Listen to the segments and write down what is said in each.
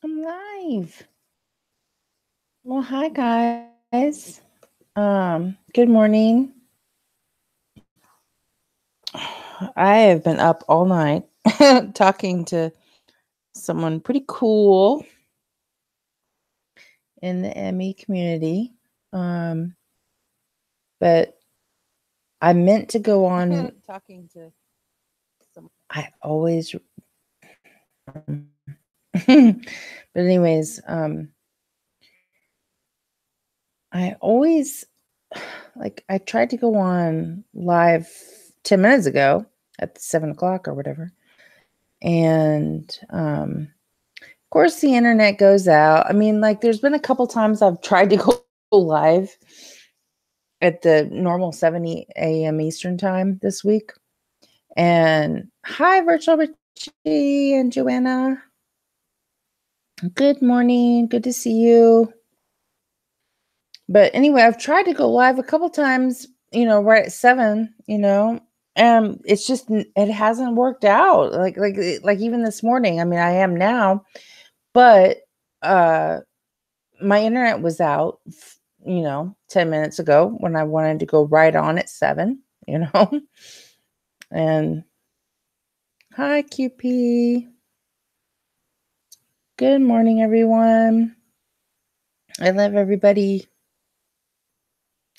I'm live. Well, hi guys. Good morning. I have been up all night talking to someone pretty cool in the ME community. But I meant to go on talking to some. I always but anyways, I always I tried to go on live 10 minutes ago at 7 o'clock or whatever. And of course the internet goes out. I mean, like there's been a couple times I've tried to go live at the normal 7 a.m. Eastern time this week. And hi, Virtual Richie and Joanna. Good morning. Good to see you. But anyway, I've tried to go live a couple times, right at 7, and it's just it hasn't worked out. Like even this morning. I mean, I am now, but my internet was out, 10 minutes ago when I wanted to go right on at 7, And hi, QP. Good morning, everyone. I love everybody.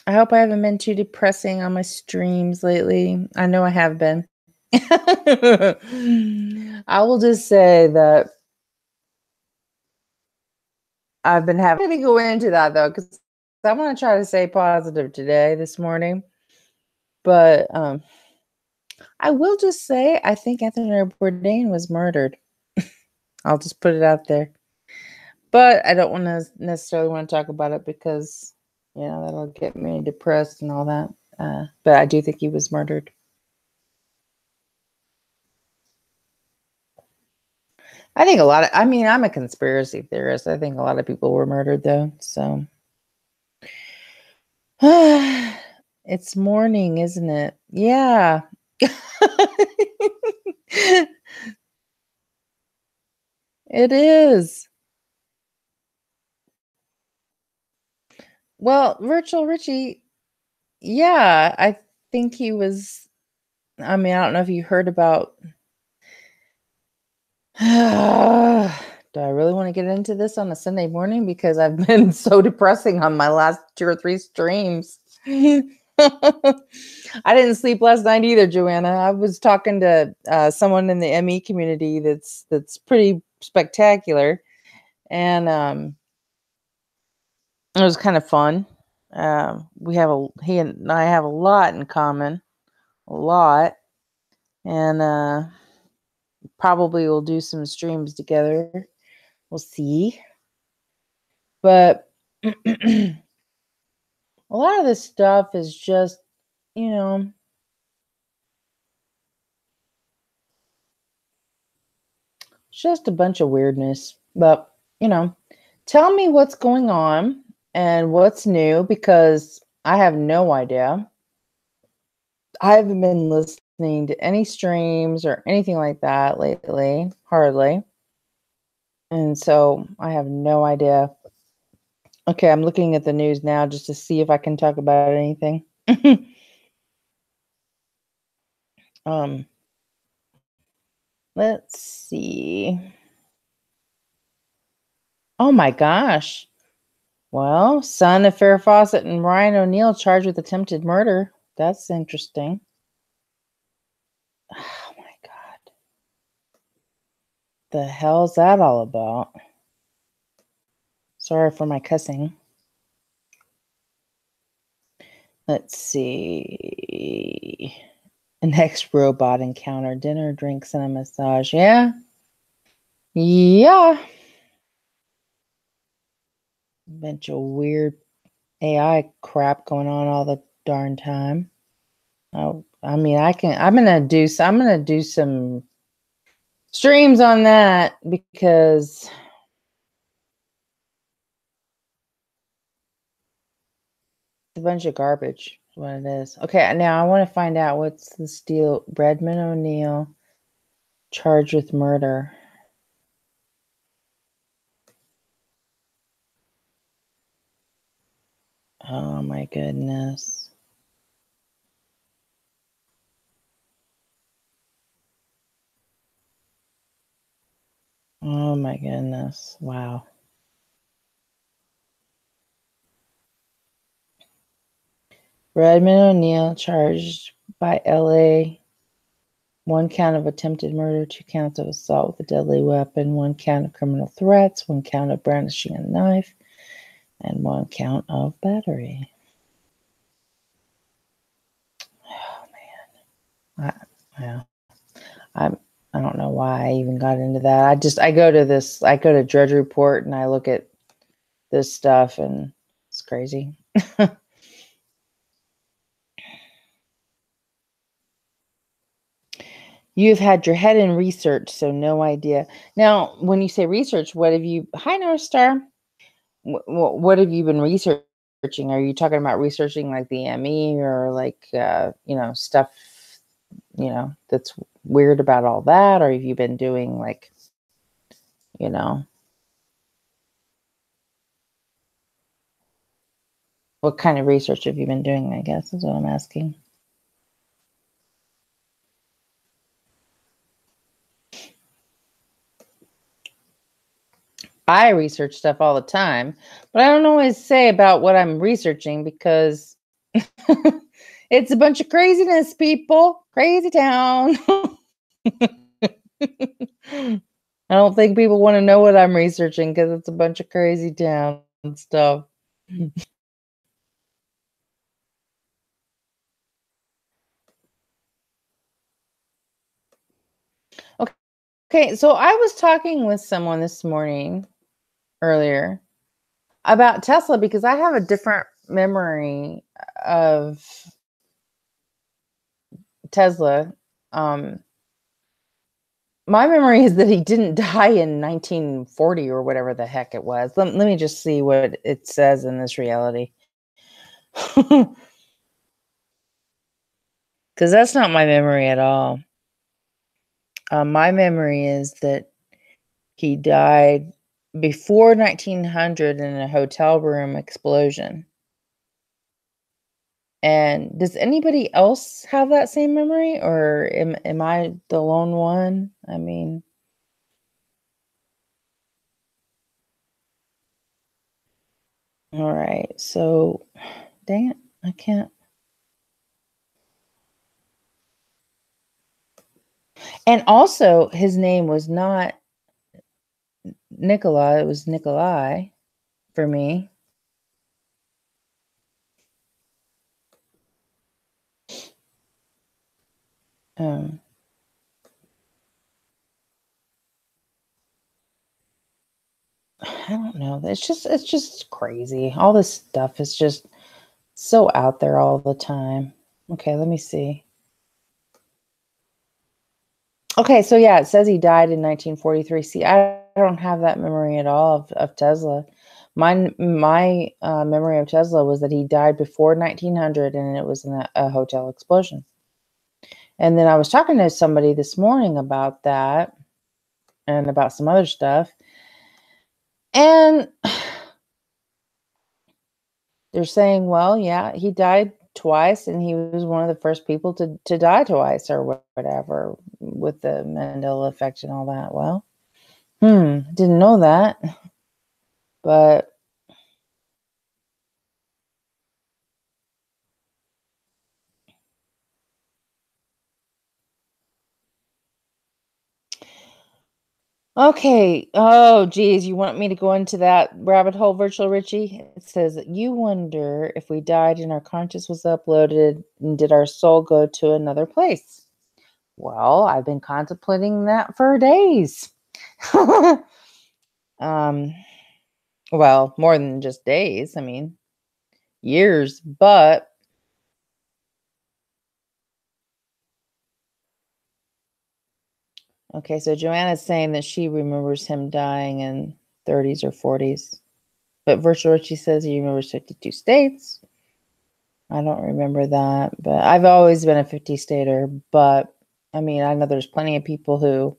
I hope I haven't been too depressing on my streams lately. I know I have been. I will just say that I've been having. I'm going to go into that though, because I want to try to stay positive today, this morning. But I will just say I think Anthony Bourdain was murdered. I'll just put it out there. But I don't want to necessarily want to talk about it because, that'll get me depressed and all that. But I do think he was murdered. I think I'm a conspiracy theorist. I think a lot of people were murdered though. So it's morning, isn't it? Yeah. It is. Well, Virtual Richie, yeah, I think he was. I mean, I don't know if you heard about. Do I really want to get into this on a Sunday morning? Because I've been so depressing on my last 2 or 3 streams. I didn't sleep last night either, Joanna. I was talking to someone in the ME community that's pretty spectacular, and it was kind of fun. He and I have a lot in common, a lot, and probably we'll do some streams together. We'll see, but a lot of this stuff is just, it's just a bunch of weirdness. But tell me what's going on and what's new, because I have no idea. I haven't been listening to any streams or anything like that lately, hardly. And so I have no idea. Okay, I'm looking at the news now just to see if I can talk about anything. um, let's see. Oh my gosh. Well, son of Farrah Fawcett and Ryan ONeill charged with attempted murder. That's interesting. Oh my God. The hell's that all about? Sorry for my cussing. Let's see. Next robot encounter, dinner, drinks, and a massage. Yeah. Yeah. Bunch of weird AI crap going on all the darn time. Oh, I mean, I'm gonna do some streams on that because it's a bunch of garbage. Is what it is. Okay, now I want to find out what's this deal. Redmond ONeill charged with murder. Oh my goodness. Oh my goodness. Wow. Redmond ONeill charged by LA. 1 count of attempted murder, 2 counts of assault with a deadly weapon, 1 count of criminal threats, 1 count of brandishing a knife, and 1 count of battery. Oh man. I don't know why I even got into that. I go to Drudge Report and I look at this stuff and it's crazy. You've had your head in research, so no idea. Now, when you say research, what have you... Hi, North Star. What have you been researching? Are you talking about researching like the ME or like, stuff, that's weird about all that? Or have you been doing like, what kind of research have you been doing, I guess is what I'm asking. I research stuff all the time, but I don't always say about what I'm researching because it's a bunch of craziness, people. Crazy town. I don't think people want to know what I'm researching because it's a bunch of crazy town stuff. Okay, so I was talking with someone this morning earlier about Tesla because I have a different memory of Tesla. My memory is that he didn't die in 1940 or whatever the heck it was. Let me just see what it says in this reality. Because that's not my memory at all. My memory is that he died before 1900 in a hotel room explosion. And does anybody else have that same memory, or am I the lone one? I mean, all right. So, dang it, I can't. And also, his name was not Nikola; it was Nikolai for me. I don't know. It's just crazy. All this stuff is just so out there all the time. Okay, let me see. Okay, so yeah, it says he died in 1943. See, I don't have that memory at all of Tesla. My memory of Tesla was that he died before 1900 and it was in a hotel explosion. And then I was talking to somebody this morning about that and about some other stuff. And they're saying, well, yeah, he died twice and he was one of the first people to die twice or whatever with the Mandela effect and all that. Well, didn't know that. But okay. Oh, geez. You want me to go into that rabbit hole, Virtual Richie? It says, you wonder if we died and our conscious was uploaded and did our soul go to another place? Well, I've been contemplating that for days. Well, more than just days. I mean, years, but okay, so Joanna's saying that she remembers him dying in 30s or 40s. But Virtual Richie says he remembers 52 states. I don't remember that, but I've always been a 50 stater. But I mean, I know there's plenty of people who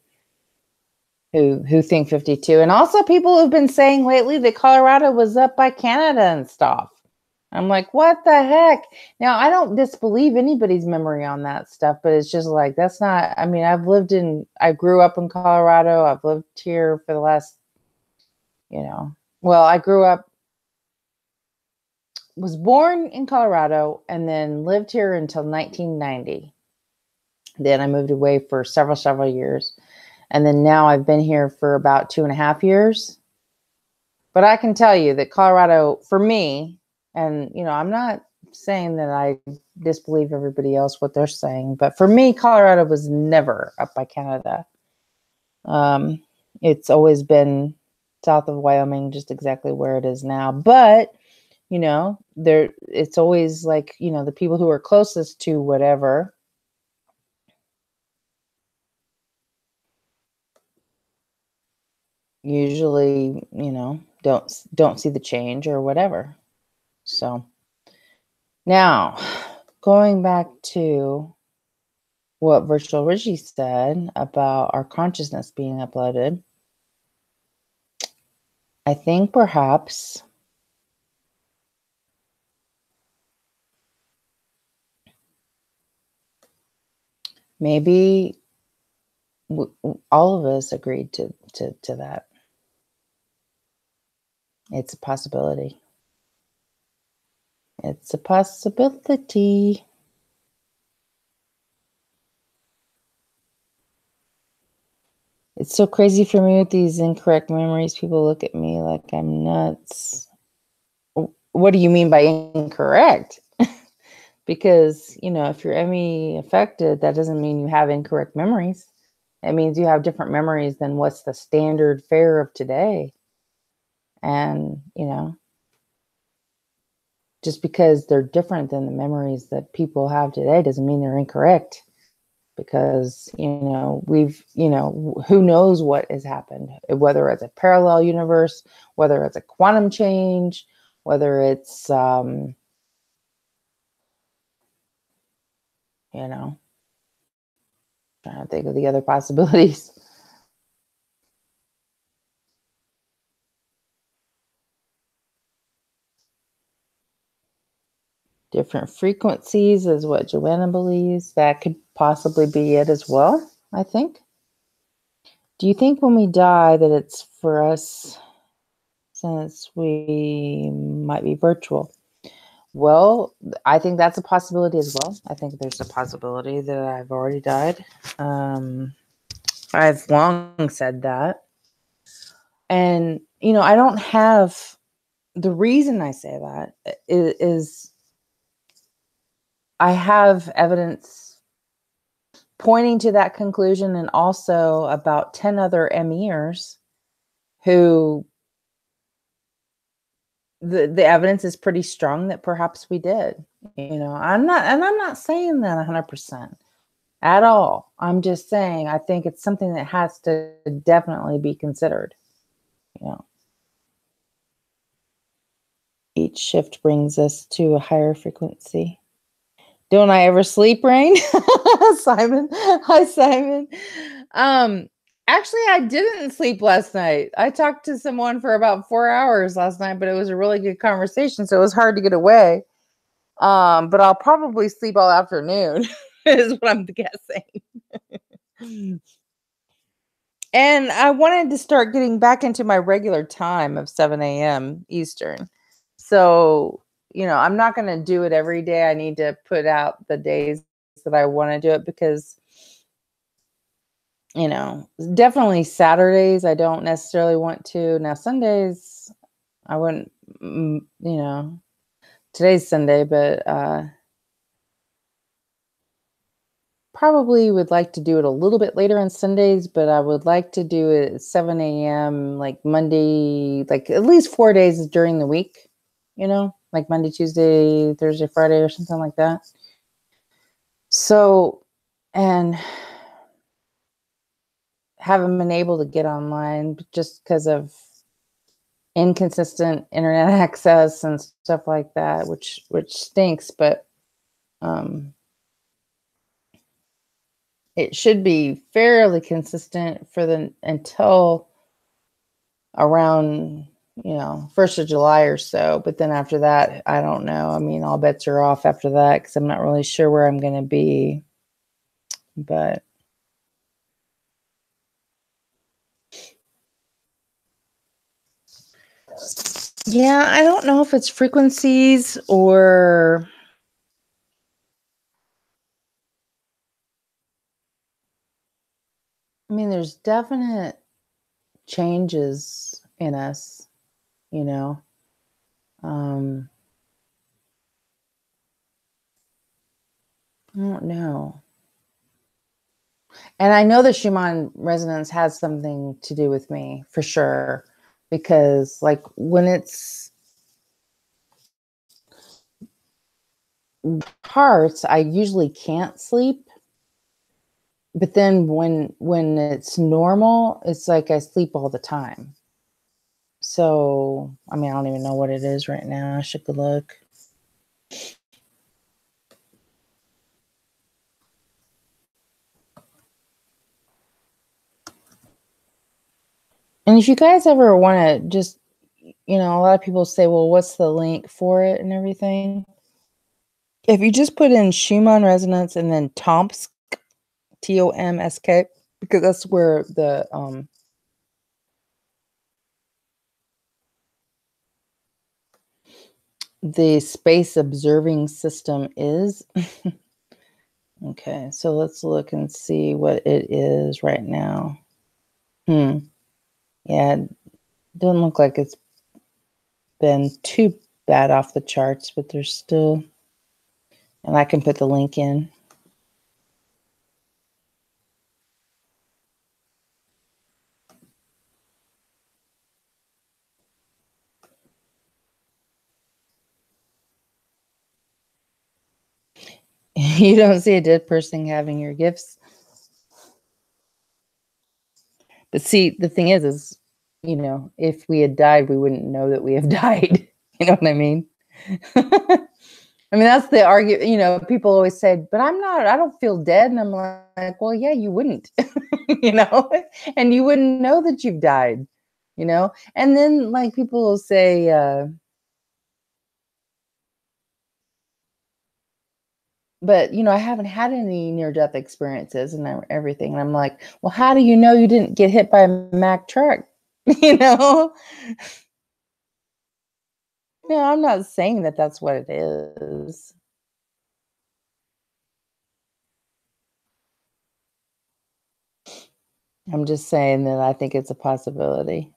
think 52, and also people who've been saying lately that Colorado was up by Canada and stuff. I'm like, what the heck? Now, I don't disbelieve anybody's memory on that stuff, but it's just like, that's not, I mean, I grew up in Colorado. I've lived here for the last, well, I was born in Colorado and then lived here until 1990. Then I moved away for several years. And then now I've been here for about 2.5 years. But I can tell you that Colorado, for me, and, I'm not saying that I disbelieve everybody else, what they're saying, but for me, Colorado was never up by Canada. It's always been south of Wyoming, just exactly where it is now. But, it's always like, the people who are closest to whatever usually, don't see the change or whatever. So now going back to what Virtual Richie said about our consciousness being uploaded, I think perhaps maybe all of us agreed to that. It's a possibility. It's a possibility. It's so crazy for me with these incorrect memories. People look at me like I'm nuts. What do you mean by incorrect? Because, if you're ME affected, that doesn't mean you have incorrect memories. It means you have different memories than what's the standard fare of today. And, just because they're different than the memories that people have today doesn't mean they're incorrect. Because, who knows what has happened, whether it's a parallel universe, whether it's a quantum change, whether it's, trying to think of the other possibilities. Different frequencies is what Joanna believes. That could possibly be it as well, I think. Do you think when we die that it's for us since we might be virtual? Well, I think that's a possibility as well. I think there's a possibility that I've already died. I've long said that. And, I don't have, the reason I say that is I have evidence pointing to that conclusion, and also about 10 other MEers who the evidence is pretty strong that perhaps we did. I'm not saying that 100% at all. I'm just saying I think it's something that has to definitely be considered. Each shift brings us to a higher frequency. Don't I ever sleep, Rain? Simon. Hi, Simon. Actually, I didn't sleep last night. I talked to someone for about 4 hours last night, but it was a really good conversation, so it was hard to get away. But I'll probably sleep all afternoon, is what I'm guessing. And I wanted to start getting back into my regular time of 7 a.m. Eastern. So, I'm not going to do it every day. I need to put out the days that I want to do it because, definitely Saturdays, I don't necessarily want to. Now, Sundays, I wouldn't, today's Sunday, but probably would like to do it a little bit later on Sundays, but I would like to do it at 7 a.m. like Monday, like at least 4 days during the week, like Monday, Tuesday, Thursday, Friday, or something like that. So, and haven't been able to get online just because of inconsistent internet access and stuff like that, which stinks, but it should be fairly consistent until around 1st of July or so. But then after that, I don't know. I mean, all bets are off after that because I'm not really sure where I'm going to be. But yeah, I don't know if it's frequencies or I mean, there's definite changes in us, you know. I don't know. And I know the Schumann resonance has something to do with me for sure, because like when it's parts, I usually can't sleep. But then when it's normal, it's like I sleep all the time. So, I mean, I don't even know what it is right now. I should go look. And if you guys ever want to just, a lot of people say, well, what's the link for it and everything? If you just put in Schumann resonance and then Tomsk, Tomsk, because that's where the space observing system is. Okay, so let's look and see what it is right now. Yeah, it doesn't look like it's been too bad off the charts, but there's still, and I can put the link in. You don't see a dead person having your gifts. But see, the thing is, if we had died, we wouldn't know that we have died. You know what I mean? I mean, that's the argument, people always say, but I don't feel dead. And I'm like, well, yeah, you wouldn't, and you wouldn't know that you've died, and then like people will say, but I haven't had any near-death experiences and everything. And I'm like, well, how do you know you didn't get hit by a Mack truck? No, I'm not saying that that's what it is. I'm just saying that I think it's a possibility.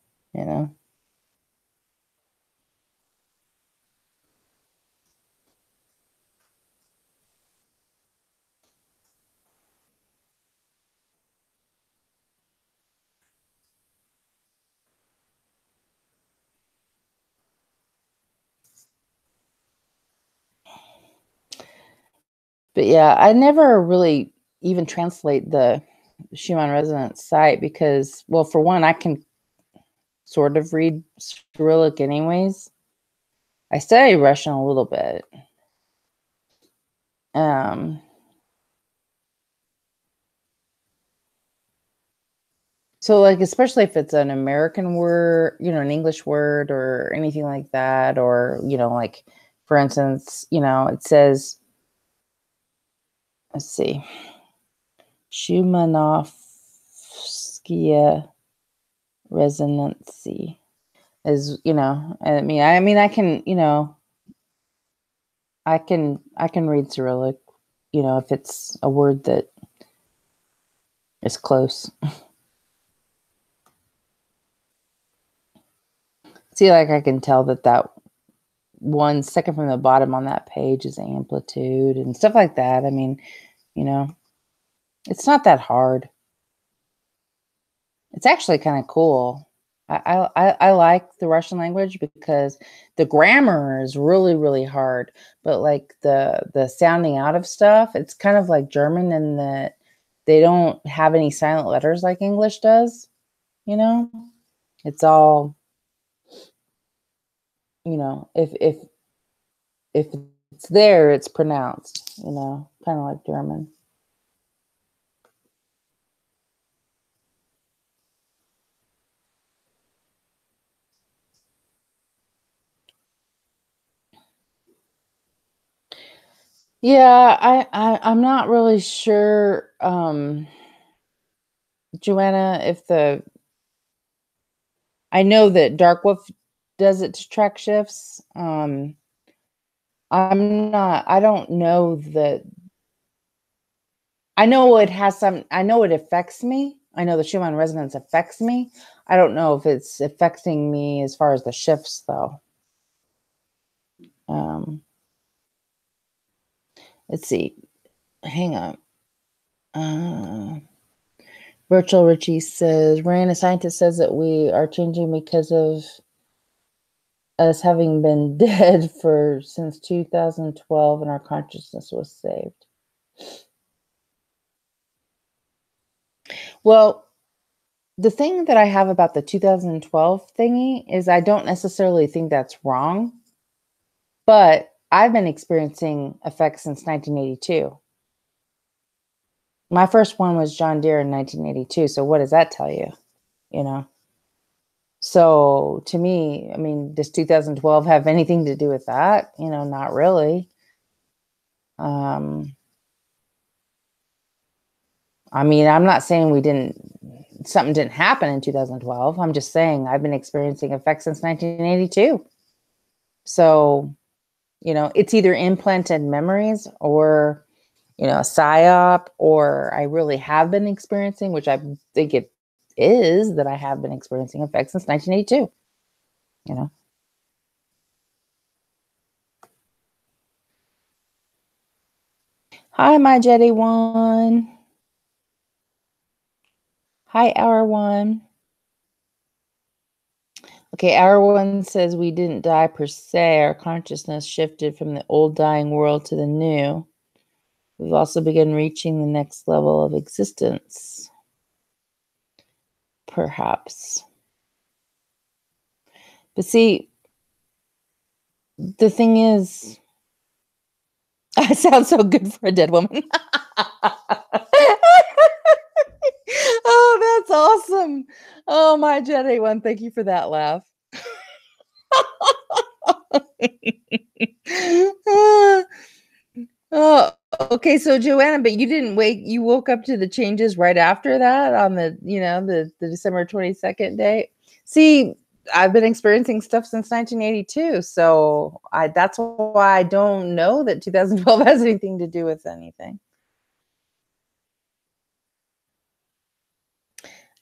But yeah, I never really even translate the Schumann resonance site because, well, for one, I can sort of read Cyrillic anyways. I study Russian a little bit. So like, especially if it's an American word, an English word or anything like that, or, like, for instance, it says, let's see, Schumannovskaya resonancy is, I mean, I can, I can read Cyrillic, if it's a word that is close. See, like I can tell that 1 second from the bottom on that page is amplitude and stuff like that. I mean, it's not that hard. It's actually kind of cool. I like the Russian language because the grammar is really, really hard, but like the sounding out of stuff, it's kind of like German in that they don't have any silent letters like English does. It's all, if it's there, it's pronounced. Kind of like German. Yeah, I'm not really sure, Joanna, if I know that Dark Wolf does it to track shifts. I don't know that. I know it has some, I know it affects me. I know the Schumann resonance affects me. I don't know if it's affecting me as far as the shifts, though. Um, let's see. Hang on. Virtual Richie says, Ryan, a scientist, says that we are changing because of us having been dead for since 2012 and our consciousness was saved. Well, the thing that I have about the 2012 thingy is I don't necessarily think that's wrong, but I've been experiencing effects since 1982. My first one was John Deere in 1982. So what does that tell you? You know? So to me, I mean, does 2012 have anything to do with that? Not really. I mean, I'm not saying something didn't happen in 2012. I'm just saying I've been experiencing effects since 1982. So, it's either implanted memories or, a psyop, or I really have been experiencing, which I think it is that I have been experiencing effects since 1982, Hi, my Jetty One. Hi, Hour One. Okay, Hour One says we didn't die per se. Our consciousness shifted from the old dying world to the new. We've also begun reaching the next level of existence. Perhaps. But see, the thing is, I sound so good for a dead woman. Oh, that's awesome. Oh, my Jetty One, thank you for that laugh. Oh, okay. So Joanna, but you woke up to the changes right after that on the December 22nd date. See, I've been experiencing stuff since 1982. So that's why I don't know that 2012 has anything to do with anything.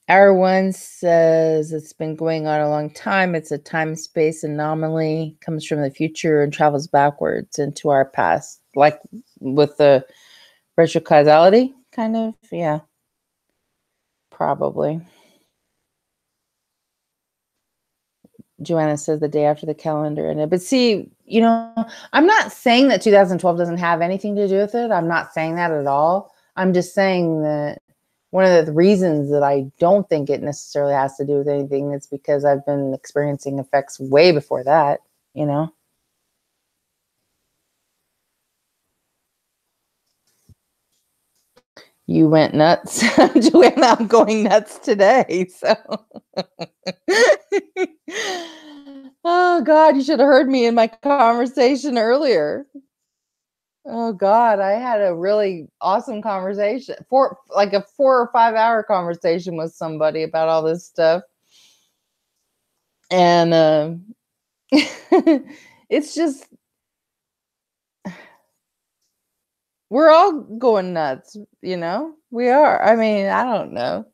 Hour One says it's been going on a long time. It's a time-space anomaly, comes from the future and travels backwards into our past, like with the retrocausality, kind of. Yeah, probably. Joanna says the day after the calendar ended. But see, I'm not saying that 2012 doesn't have anything to do with it. I'm not saying that at all. I'm just saying that one of the reasons that I don't think it necessarily has to do with anything is because I've been experiencing effects way before that, you know? You went nuts. Joanna, I'm going nuts today. So, oh God, you should have heard me in my conversation earlier. Oh God, I had a really awesome conversation like a 4 or 5 hour conversation with somebody about all this stuff. And it's just, we're all going nuts, we are. I mean, I don't know.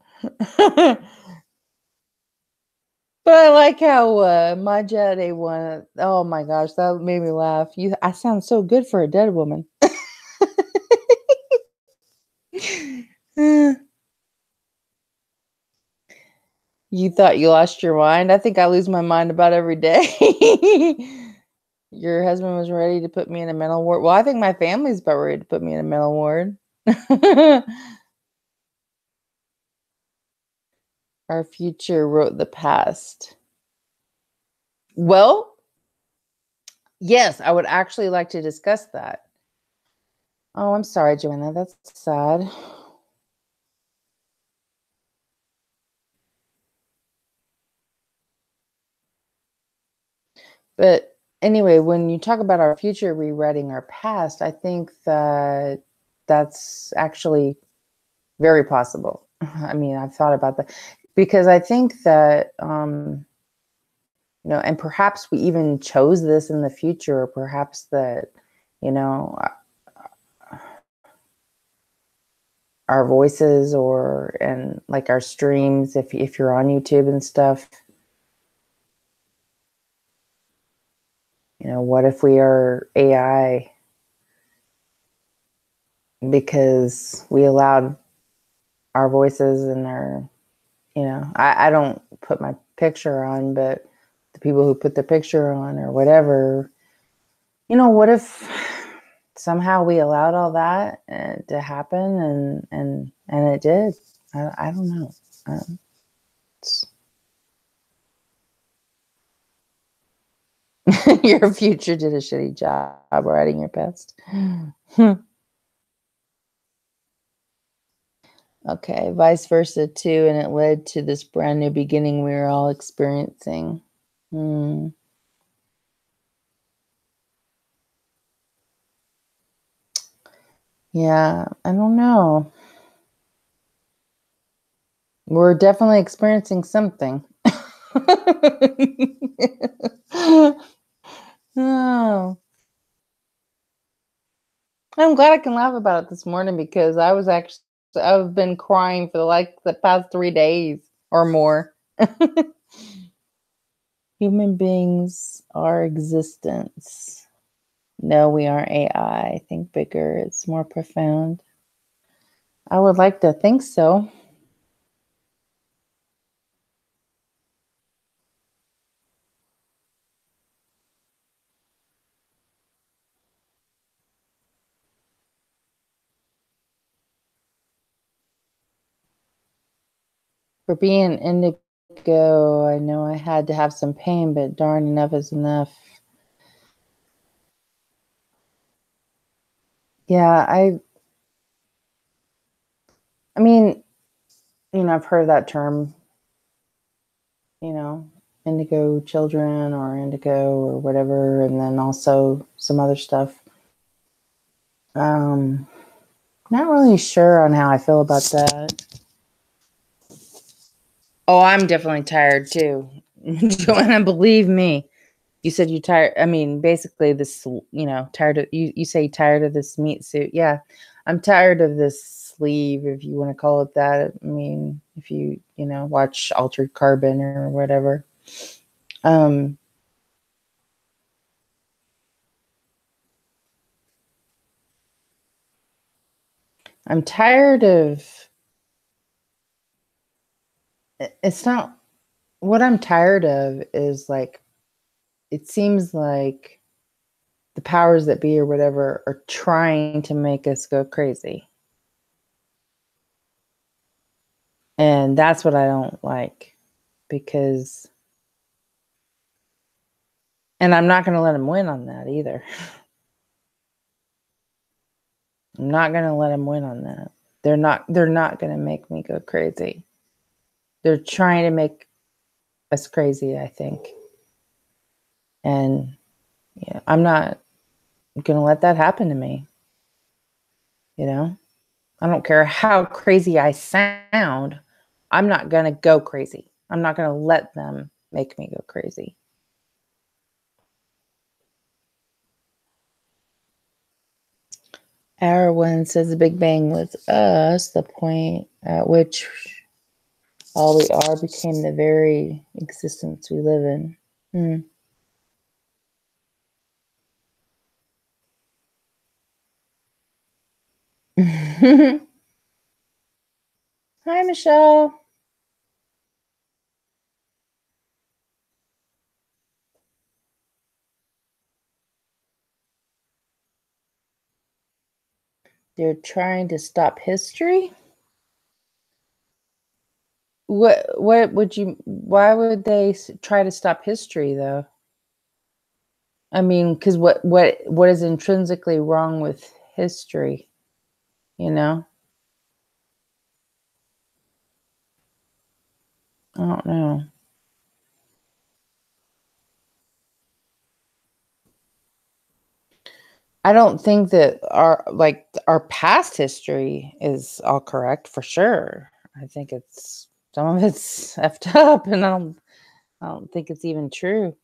But I like how my Jade one, oh my gosh, that made me laugh. I sound so good for a dead woman. You thought you lost your mind? I think I lose my mind about every day. Your husband was ready to put me in a mental ward. Well, I think my family's about ready to put me in a mental ward. Our future wrote the past. Well, yes, I would actually like to discuss that. Oh, I'm sorry, Joanna. That's sad. But anyway, when you talk about our future rewriting our past, I think that that's actually very possible. I mean, I've thought about that because I think that, and perhaps we even chose this in the future, or perhaps that, our voices and like our streams, if you're on YouTube and stuff, what if we are AI because we allowed our voices and our, I don't put my picture on, but the people who put the picture on or whatever, what if somehow we allowed all that to happen and it did? I don't know. Your future did a shitty job writing your past. Okay, vice versa too, and it led to this brand new beginning we were all experiencing. Yeah, I don't know. We're definitely experiencing something. Oh. I'm glad I can laugh about it this morning because I've been crying for the past 3 days or more. Human beings are existence. No, we aren't AI. Think bigger. It's more profound. I would like to think so. For being indigo, I know I had to have some pain, but darn, enough is enough. Yeah, I mean, I've heard that term, indigo children or indigo or whatever, and then also some other stuff. Not really sure on how I feel about that. Oh, I'm definitely tired too. Joanna, believe me. You said you tired. I mean, basically this, tired of, you say tired of this meat suit. Yeah, I'm tired of this sleeve, if you want to call it that. I mean, if you, watch Altered Carbon or whatever. I'm tired of, it's not, what I'm tired of is like, it seems like the powers that be or whatever are trying to make us go crazy. And that's what I don't like, because, and I'm not going to let them win on that either. I'm not going to let them win on that. They're not going to make me go crazy. They're trying to make us crazy, I think. And I'm not going to let that happen to me. I don't care how crazy I sound. I'm not going to go crazy. I'm not going to let them make me go crazy. Our one says the Big Bang was us, the point at which all we are became the very existence we live in. Hi, Michelle. They're trying to stop history? What would you, why would they try to stop history though? I mean, because what is intrinsically wrong with history? I don't know. I don't think that our past history is all correct for sure. I think some of it's effed up, and I don't think it's even true.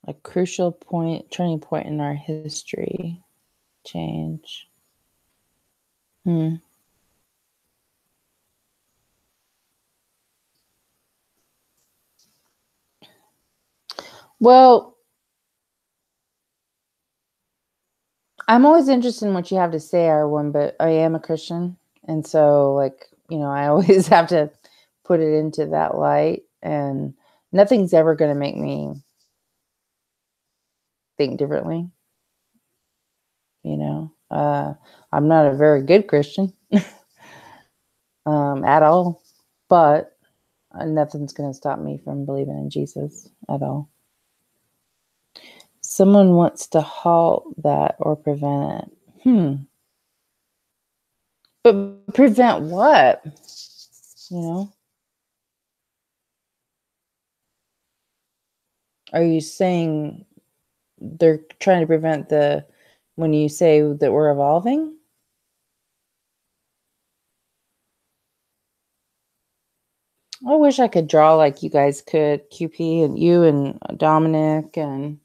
A crucial turning point in our history change. Hmm. Well, I'm always interested in what you have to say, Arwen, but I am a Christian. And so, I always have to put it into that light. And nothing's ever going to make me think differently. I'm not a very good Christian at all, but nothing's going to stop me from believing in Jesus at all. Someone wants to halt that or prevent it. But prevent what? Are you saying they're trying to prevent when you say that we're evolving? I wish I could draw like you guys could, QP and you and Dominic and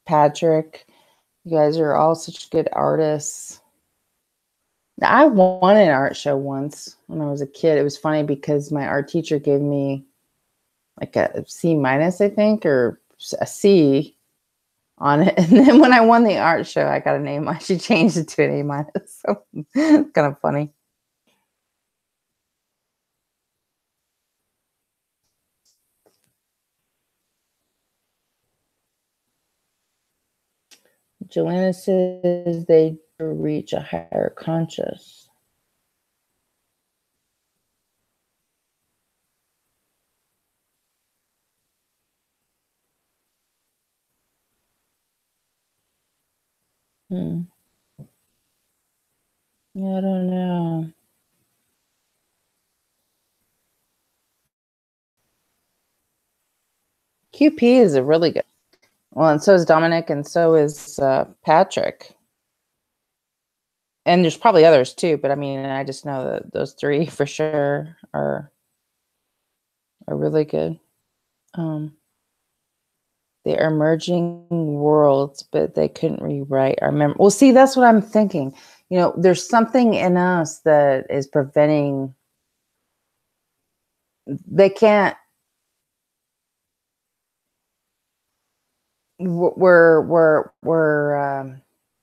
Patrick. You guys are all such good artists. I won an art show once when I was a kid. It was funny because my art teacher gave me like a C minus, I think, or a C on it. And then when I won the art show, I got an A. She changed it to an A minus. So it's kind of funny. Joanna says they reach a higher conscious. Yeah, I don't know. QP is a really good. Well, and so is Dominic, and so is Patrick. And there's probably others too, but I mean, I just know that those three for sure are really good. They are merging worlds, but they couldn't rewrite our memory. Well, see, that's what I'm thinking. There's something in us that is preventing. They can't. We're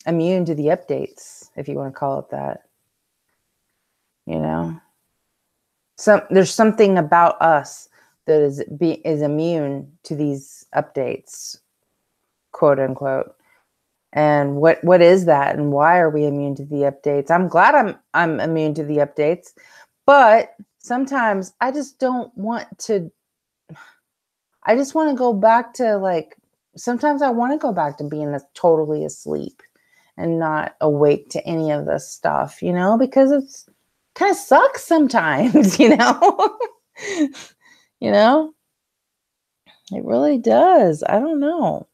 immune to the updates, if you want to call it that. There's something about us that is immune to these updates, quote unquote. And what is that, and why are we immune to the updates? I'm glad I'm immune to the updates, but sometimes I just don't want to. I just want to go back to sometimes I want to go back to being totally asleep and not awake to any of this stuff, because it's kind of sucks sometimes, it really does. I don't know.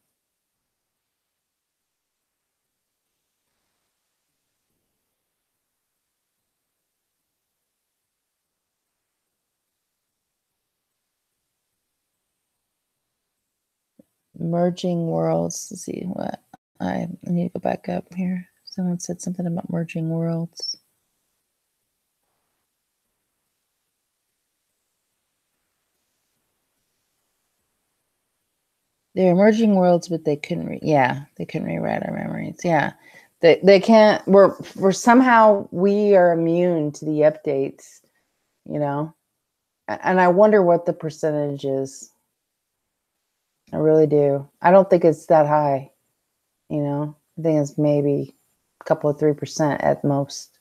Merging worlds. Let's see what I need to go back up here. Someone said something about merging worlds. They're merging worlds, but they couldn't. They couldn't rewrite our memories. Yeah, they can't. We're somehow we are immune to the updates. And I wonder what the percentage is. I really do. I don't think it's that high. I think it's maybe a couple of 3% at most.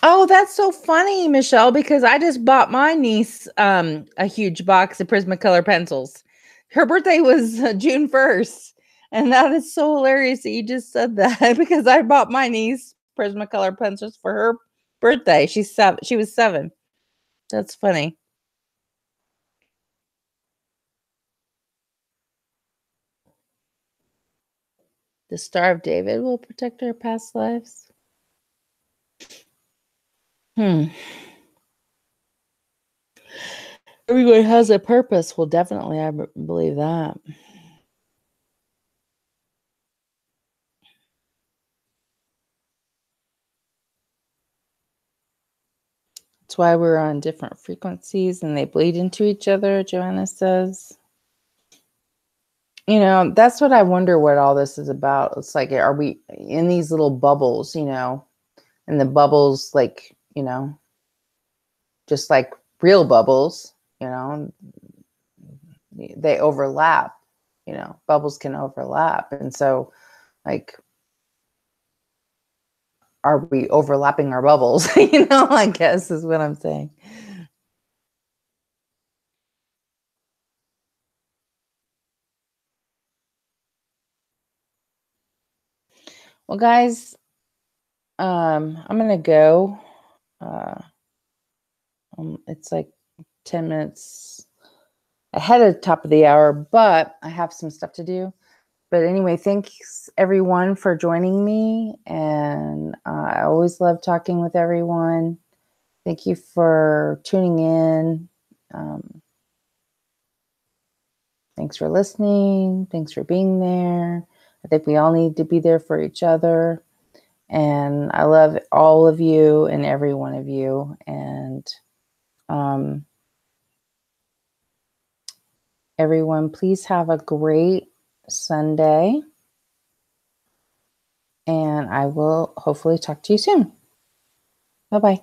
Oh, that's so funny, Michelle, because I just bought my niece a huge box of Prismacolor pencils. Her birthday was June 1st. And that is so hilarious that you just said that because I bought my niece Prismacolor pencils for her birthday. She's 7. She was 7. That's funny. The Star of David will protect our past lives. Everyone has a purpose. Well, definitely, I believe that. That's why we're on different frequencies and they bleed into each other, Joanna says. You know, that's what I wonder what all this is about. It's like, are we in these little bubbles, you know, and the bubbles, like, you know, just like real bubbles, you know, they overlap, you know, bubbles can overlap. And so, like, are we overlapping our bubbles? You know, I guess is what I'm saying. Well, guys, I'm gonna go. It's like 10 minutes ahead of the top of the hour, but I have some stuff to do. But anyway, thanks everyone for joining me. And I always love talking with everyone. Thank you for tuning in. Thanks for listening. Thanks for being there. I think we all need to be there for each other. And I love all of you and every one of you. And everyone, please have a great Sunday. And I will hopefully talk to you soon. Bye-bye.